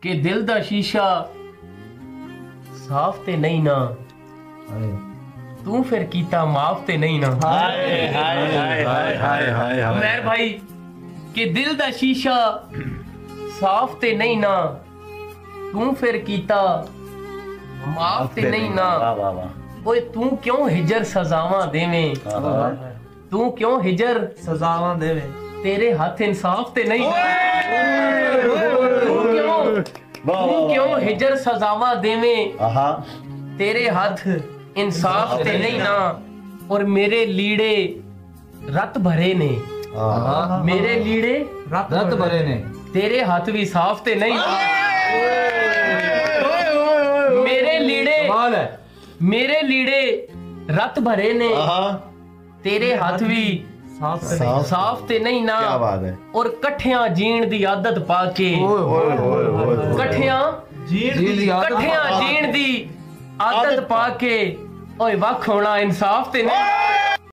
कि दिल दा शीशा साफ ते नहीं ना तू फिर कीता माफ ते नहीं ना। उमर भाई कि दिल दा शीशा साफ ते नहीं ना तू फिर कीता माफ ते नहीं ना। ओए तू क्यों हिजर सजावां देवें तू क्यों हिजर सजावां देवे तेरे हाथ इंसाफ ते नहीं तू क्यों हिजर सजावां देवें तेरे हाथ इंसाफ ते नहीं ना। और मेरे लीड़े रत भरे ने मेरे लीड़े रत भरे ने तेरे हाथ भी साफ ते नहीं। मेरे लीड़े रत भरे ने तेरे हाथ भी साफ ते नहीं ना। क्या बात है। और कठिया जीण दी आदत पाके कठिया जीण दी आदत पाके ओए वख होना इंसाफ ते नहीं।